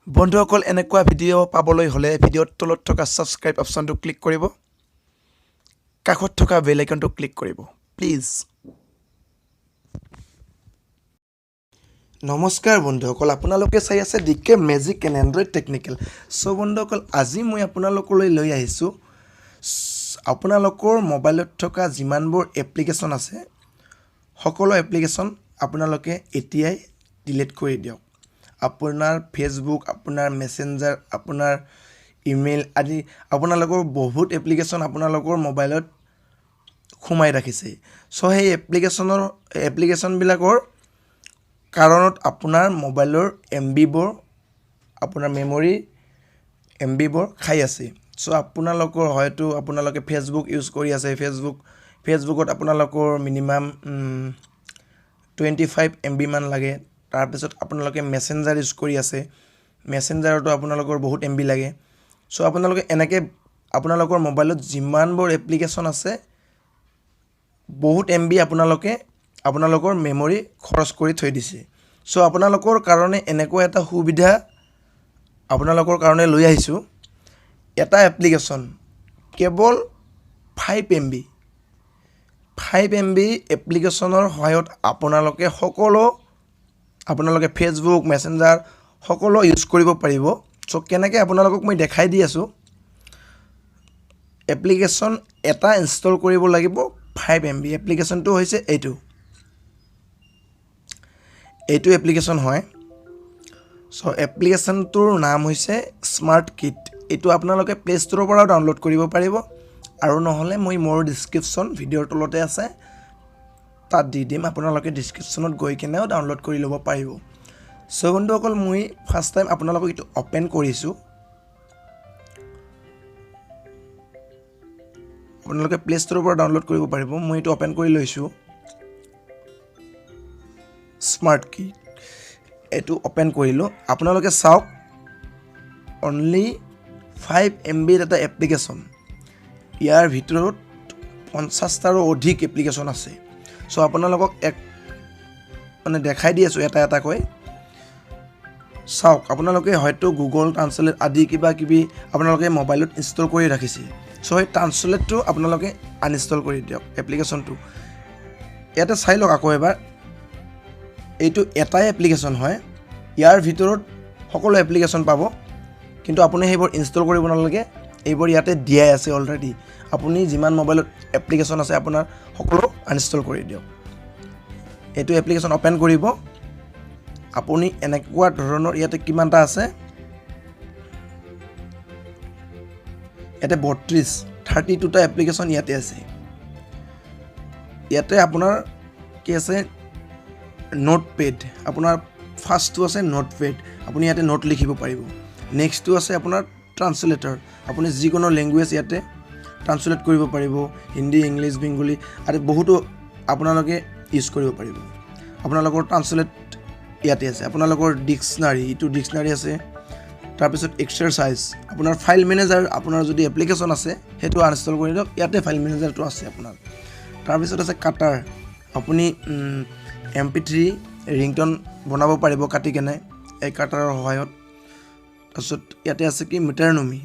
বন্ধুসকল এনেকুৱা ভিডিঅ' পাবলৈ হ'লে ভিডিঅ'ৰ তলত থকা ছাবস্ক্ৰাইব অপশ্যনটো ক্লিক কৰিব কাষত থকা বেল আইকনটো ক্লিক কৰিব প্লিজ নমস্কাৰ বন্ধুসকল আপোনালোকে চাই আছে DK magic and Android technical চ' বন্ধুসকল আজি মই আপোনালোকলৈ লৈ আহিছোঁ আপোনালোকৰ মোবাইলত থকা যিমানবোৰ এপ্লিকেশ্যন আছে সকলো এপ্লিকেশ্যন আপোনালোকে এতিয়াই ডিলিট কৰি দিয়ক আপোনাৰ ফেচবুক আপোনাৰ মেছেঞ্জাৰ আপোনাৰ ইমেইল আদি আপোনালোকৰ বহুত এপ্লিকেশ্যন আপোনালোকৰ মোবাইলত সোমাই ৰাখিছে চ' সেই এপ্লিকেশ্যনবিলাকৰ কাৰণত আপোনাৰ মোবাইলৰ এমবিবোৰ আপোনাৰ মেমৰি এমবিবোৰ খাই আছে চ' আপোনালোকৰ হয়তো আপোনালোকে ফেচবুক ইউজ কৰি আছে ফেচবুকত আপোনালোকৰ মিনিমাম 25 MB মান লাগে তাৰপিছত আপোনালোকে মেছেঞ্জাৰ ইউজ কৰি আছে মেছেঞ্জাৰতো আপোনালোকৰ বহুত MB লাগে চ' আপোনালোকে এনেকৈ আপোনালোকৰ মোবাইলত যিমানবোৰ এপ্লিকেশ্যন আছে বহুত MB আপোনালোকৰ মেমৰি খৰচ কৰি থৈ দিছে চ' আপোনালোকৰ কাৰণে এনেকুৱা এটা সুবিধা আপোনালোকৰ কাৰণে লৈ আহিছোঁ এটা এপ্লিকেশ্যন কেৱল 5 MB এপ্লিকেশ্যনৰ সহায়ত আপোনালোকে ফেচবুক মেছেঞ্জাৰ সকলো ইউজ কৰিব পাৰিব চ' কেনেকৈ আপোনালোকক মই দেখাই দি আছোঁ এপ্লিকেশ্যন এটা ইনষ্টল কৰিব লাগিব 5 MB এপ্লিকেশ্যনটো হৈছে এইটো এপ্লিকেশ্যন হয় চ' এপ্লিকেশ্যনটোৰ নাম হৈছে স্মাৰ্ট কিট এইটো আপোনালোকে প্লে ষ্ট'ৰৰ পৰাও ডাউনলোড কৰিব পাৰিব আৰু নহ'লে মই মোৰ ডিছক্ৰিপশ্যন ভিডিঅ'ৰ তলতে আছে তাত দি দিম আপোনালোকে ডিছক্ৰিপশ্যনত গৈ কেনেও ডাউনলোড কৰি ল'ব পাৰিব চ' বন্ধুসকল মই ফাৰ্ষ্ট টাইম আপোনালোকক এইটো অ'পেন কৰিছোঁ আপোনালোকে প্লে ষ্ট'ৰৰ পৰা ডাউনলোড কৰিব পাৰিব মই এইটো অ'পেন কৰি লৈছোঁ স্মাৰ্ট কিট এইটো অ'পেন কৰিলোঁ আপোনালোকে চাওক অনলি 5 MB এটা এপ্লিকেশ্যন ইয়াৰ ভিতৰত 50টাৰো অধিক এপ্লিকেশ্যন আছে চ' আপোনালোকক দেখাই দি আছোঁ এটা এটাকৈ চাওক আপোনালোকে হয়তো গুগল ট্ৰান্সলেট আদি কিবা কিবি আপোনালোকে মোবাইলত ইনষ্টল কৰি ৰাখিছে চ' সেই ট্ৰান্সলেটটো আপোনালোকে আনইনষ্টল কৰি দিয়ক এপ্লিকেশ্যনটো ইয়াতে চাই লওক আকৌ এবাৰ এইটো এটাই এপ্লিকেশ্যন হয় ইয়াৰ ভিতৰত সকলো এপ্লিকেশ্যন পাব কিন্তু আপুনি সেইবোৰ ইনষ্টল কৰিব নালাগে এইবোৰ ইয়াতে দিয়াই আছে অলৰেডি আপুনি যিমান মোবাইলত এপ্লিকেশ্যন আছে আপোনাৰ সকলো আনইনষ্টল কৰি দিয়ক এইটো এপ্লিকেশ্যন অ'পেন কৰিব আপুনি এনেকুৱা ধৰণৰ ইয়াতে কিমানটা আছে ইয়াতে 32টা এপ্লিকেশ্যন ইয়াতে আছে ইয়াতে আপোনাৰ কি আছে নোটপেড আপোনাৰ ফাৰ্ষ্টটো আছে নোটপেড আপুনি ইয়াতে নোট লিখিব পাৰিব নেক্সটটো আছে আপোনাৰ ট্ৰান্সলেটৰ আপুনি যিকোনো লেংগুৱেজ ইয়াতে ট্ৰান্সলেট কৰিব পাৰিব হিন্দী ইংলিছ বেংগলী আৰু বহুতো আপোনালোকে ইউজ কৰিব পাৰিব আপোনালোকৰ ট্ৰান্সলেট ইয়াতে আছে আপোনালোকৰ ডিক্সনাৰী আছে তাৰপিছত এক্সাৰচাইজ আপোনাৰ ফাইল মেনেজাৰ আপোনাৰ যদি এপ্লিকেশ্যন আছে সেইটো আনইনষ্টল কৰি দিয়ক ইয়াতে ফাইল মেনেজাৰটো আছে আপোনাৰ তাৰপিছত আছে কাটাৰ আপুনি MP3 ৰিংটন বনাব পাৰিব কাটি কেনে এই কাটাৰৰ সহায়ত তাৰপিছত ইয়াতে আছে কি মেটাৰনমি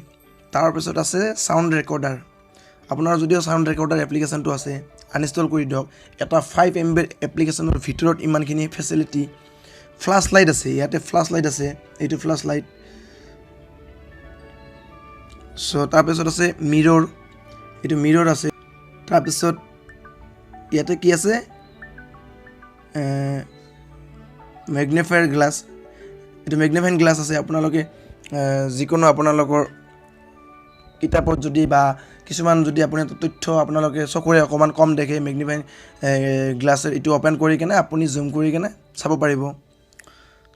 তাৰপিছত আছে চাউণ্ড ৰেকৰ্ডাৰ আপোনাৰ যদিও চাউণ্ড ৰেকৰ্ডাৰ এপ্লিকেশ্যনটো আছে আনইনষ্টল কৰি দিয়ক এটা 5 MB এপ্লিকেশ্যনৰ ভিতৰত ইমানখিনি ফেচিলিটি ফ্লাছ লাইট আছে ইয়াতে ফ্লাছ লাইট আছে এইটো ফ্লাছ লাইট চ' তাৰপিছত আছে মিৰৰ আছে তাৰপিছত ইয়াতে কি আছে মেগনিফায়াৰ গ্লাছ এইটো মেগনিফাইং গ্লাছ আছে আপোনালোকে যিকোনো আপোনালোকৰ কিতাপত যদি বা কিছুমান যদি আপুনি তথ্য আপোনালোকে চকুৰে অকণমান কম দেখে মেগনিফাইং গ্লাছৰ এইটো অ'পেন কৰি কেনে আপুনি জুম কৰি কেনে চাব পাৰিব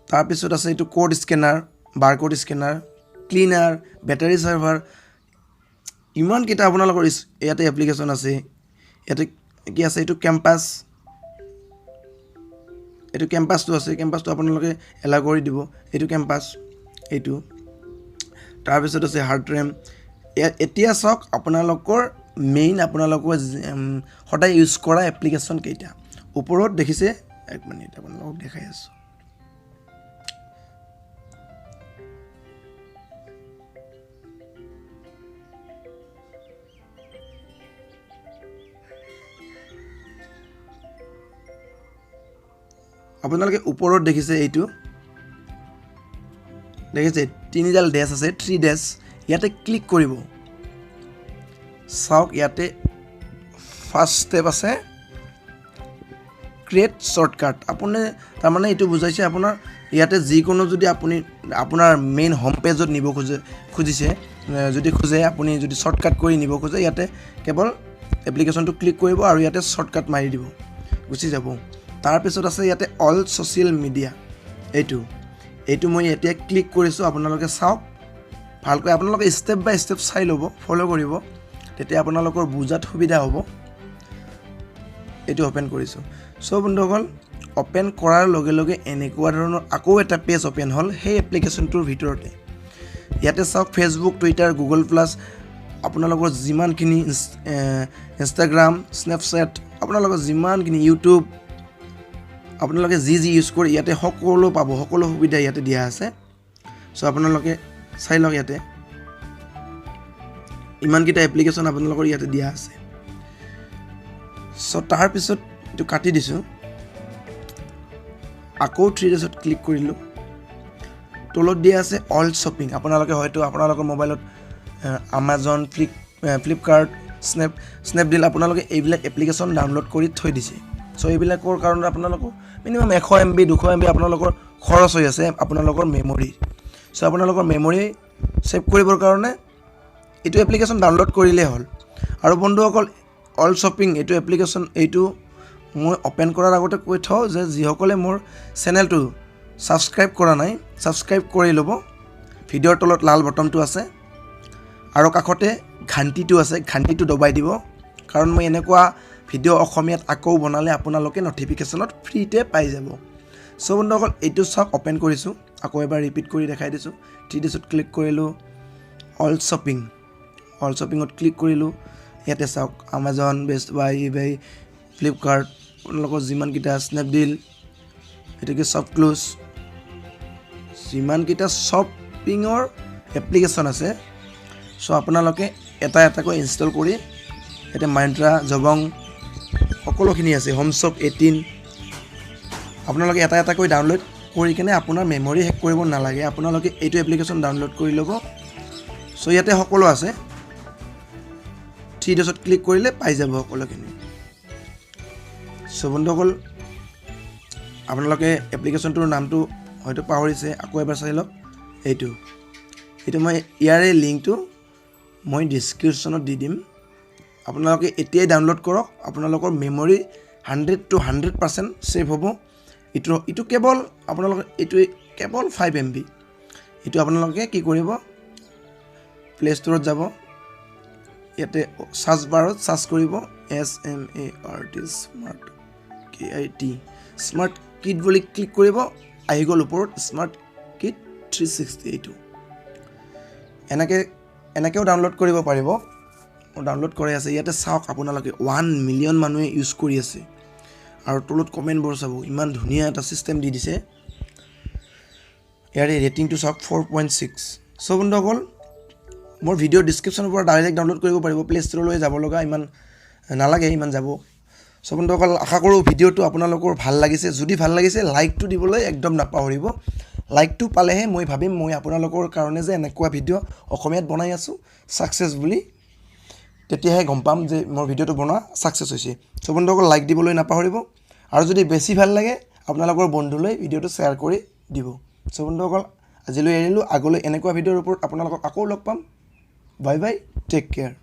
তাৰপিছত আছে এইটো code scanner barcode scanner cleaner battery server ইমানকেইটা আপোনালোকৰ ইয়াতে এপ্লিকেশ্যন আছে ইয়াতে কি আছে এইটো কেম্পাছটো আছে কেম্পাছটো আপোনালোকে এলাউ কৰি দিব এইটো কেম্পাছ এইটো তাৰপিছত আছে হাৰ্ড ৰেম এতিয়া চাওক আপোনালোকৰ সদায় ইউজ কৰা এপ্লিকেশ্যন কেইটা ওপৰত দেখিছে এক মিনিট আপোনালোকক দেখাই আছোঁ আপোনালোকে ওপৰত দেখিছে এইটো দেখিছে 3ডাল ডেছ আছে 3 ডেছ ইয়াতে ক্লিক কৰিব চাওক ইয়াতে ফাৰ্ষ্ট ষ্টেপ আছে ক্ৰিয়েট শৰ্টকাট আপুনি তাৰমানে এইটো বুজাইছে আপোনাৰ ইয়াতে যিকোনো যদি আপুনি আপোনাৰ মেইন হোম পেজত নিব খুজিছে যদি খোজে আপুনি যদি শৰ্টকাট কৰি নিব খোজে ইয়াতে কেৱল এপ্লিকেশ্যনটো ক্লিক কৰিব আৰু ইয়াতে শৰ্টকাট মাৰি দিব গুচি যাব তাৰপিছত আছে ইয়াতে অল ছ'চিয়েল মিডিয়া এইটো মই এতিয়া ক্লিক কৰিছোঁ আপোনালোকে চাওক ভালকৈ আপোনালোকে ষ্টেপ বাই ষ্টেপ চাই ল'ব ফ'ল' কৰিব তেতিয়া আপোনালোকৰ বুজাত সুবিধা হ'ব এইটো অ'পেন কৰিছোঁ চ' বন্ধুসকল অ'পেন কৰাৰ লগে লগে এনেকুৱা ধৰণৰ আকৌ এটা পেজ অ'পেন হ'ল সেই এপ্লিকেশ্যনটোৰ ভিতৰতে ইয়াতে চাওক ফেচবুক টুইটাৰ গুগল প্লাছ আপোনালোকৰ যিমানখিনি ইনষ্টাগ্ৰাম স্নেপচেট আপোনালোকৰ যিমানখিনি ইউটিউব আপোনালোকে যি ইউজ কৰে ইয়াতে সকলো পাব সকলো সুবিধা ইয়াতে দিয়া আছে চ' আপোনালোকে চাই লওক ইয়াতে ইমানকেইটা এপ্লিকেশ্যন আপোনালোকৰ ইয়াতে দিয়া আছে চ' তাৰপিছত এইটো কাটি দিছোঁ আকৌ 3 ডেছত ক্লিক কৰিলোঁ তলত দিয়া আছে অল শ্বপিং আপোনালোকে হয়তো আপোনালোকৰ মোবাইলত আমাজন ফ্লিপকাৰ্ট স্নেপডিল আপোনালোকে এইবিলাক এপ্লিকেশ্যন ডাউনলোড কৰি থৈ দিছে চ' এইবিলাকৰ কাৰণে আপোনালোকৰ মিনিমাম 100 MB 200 MB আপোনালোকৰ খৰচ হৈ আছে আপোনালোকৰ মেমৰি চ' আপোনালোকৰ মেমৰি ছেভ কৰিবৰ কাৰণে এইটো এপ্লিকেশ্যন ডাউনলোড কৰিলেই হ'ল আৰু বন্ধুসকল অল শ্বপিং এইটো এপ্লিকেশ্যন এইটো মই অ'পেন কৰাৰ আগতে কৈ থওঁ যে যিসকলে মোৰ চেনেলটো ছাবস্ক্ৰাইব কৰা নাই ছাবস্ক্ৰাইব কৰি ল'ব ভিডিঅ'ৰ তলত লাল বটনটো আছে আৰু কাষতে ঘণ্টিটো আছে ঘণ্টিটো দবাই দিব কাৰণ মই এনেকুৱা ভিডিঅ' অসমীয়াত আকৌ বনালে আপোনালোকে নটিফিকেশ্যনত ফ্ৰীতে পাই যাব চ' বন্ধুসকল এইটো চাওক অ'পেন কৰিছোঁ আকৌ এবাৰ ৰিপিট কৰি দেখাই দিছোঁ 3 ডেছত ক্লিক কৰিলোঁ অল শ্বপিঙত ক্লিক কৰিলোঁ ইয়াতে চাওক আমাজন বেষ্ট বাই ইবাই ফ্লিপকাৰ্ট আপোনালোকৰ যিমানকেইটা স্নেপডিল এতিয়াকে চব ক্লোজ যিমানকেইটা শ্বপিঙৰ এপ্লিকেশ্যন আছে চ' আপোনালোকে এটা এটাকৈ ইনষ্টল কৰি ইয়াতে মাইণ্ট্ৰা জবং সকলোখিনি আছে হোমশ্বপ 18 আপোনালোকে এটা এটাকৈ ডাউনলোড কৰি কিনে আপোনাৰ মেমৰি হেক কৰিব নালাগে আপোনালোকে এইটো এপ্লিকেশ্যন ডাউনলোড কৰি ল'ব চ' ইয়াতে সকলো আছে 3 ডেছত ক্লিক কৰিলে পাই যাব সকলোখিনি চ' বন্ধুসকল আপোনালোকে এপ্লিকেশ্যনটোৰ নামটো হয়তো পাহৰিছে আকৌ এবাৰ চাই লওক এইটো মই ইয়াৰে লিংকটো মই ডিছক্ৰিপশ্যনত দি দিম আপোনালোকে এতিয়াই ডাউনলোড কৰক আপোনালোকৰ মেমৰি 100 to 100% ছেভ হ'ব এইটো কেৱল আপোনালোকৰ এইটোৱে কেৱল 5 MB এইটো আপোনালোকে কি কৰিব প্লে ষ্ট'ৰত যাব ইয়াতে সাৰ্চ বাৰত সাৰ্চ কৰিব SMART smart KIT smart kit বুলি ক্লিক কৰিব আহি গ'ল ওপৰত স্মাৰ্ট কিট 360 এইটো এনেকৈও ডাউনলোড কৰিব পাৰিব ডাউনলোড কৰি আছে ইয়াতে চাওক আপোনালোকে 1 মিলিয়ন মানুহে ইউজ কৰি আছে আৰু তলত কমেণ্টবোৰ চাব ইমান ধুনীয়া এটা ছিষ্টেম দি দিছে ইয়াৰে ৰেটিংটো চাওক 4.6 চ' বন্ধুসকল মোৰ ভিডিঅ' ডিছক্ৰিপশ্যনৰ পৰা ডাইৰেক্ট ডাউনলোড কৰিব পাৰিব প্লে ষ্ট'ৰলৈ যাব লগা ইমান নালাগে ইমান যাব চ' বন্ধুসকল আশা কৰোঁ ভিডিঅ'টো আপোনালোকৰ ভাল লাগিছে যদি ভাল লাগিছে লাইকটো দিবলৈ একদম নাপাহৰিব লাইকটো পালেহে মই ভাবিম মই আপোনালোকৰ কাৰণে যে এনেকুৱা ভিডিঅ' অসমীয়াত বনাই আছোঁ ছাকচেছ বুলি তেতিয়াহে গম পাম যে মোৰ ভিডিঅ'টো বনোৱা ছাকচেছ হৈছে চ' বন্ধুসকল লাইক দিবলৈ নাপাহৰিব আৰু যদি বেছি ভাল লাগে আপোনালোকৰ বন্ধুলৈ ভিডিঅ'টো শ্বেয়াৰ কৰি দিব চ' বন্ধুসকল আজিলৈ এৰিলোঁ আগলৈ এনেকুৱা ভিডিঅ'ৰ ওপৰত আপোনালোকক আকৌ লগ পাম বাই বাই টেক কেয়াৰ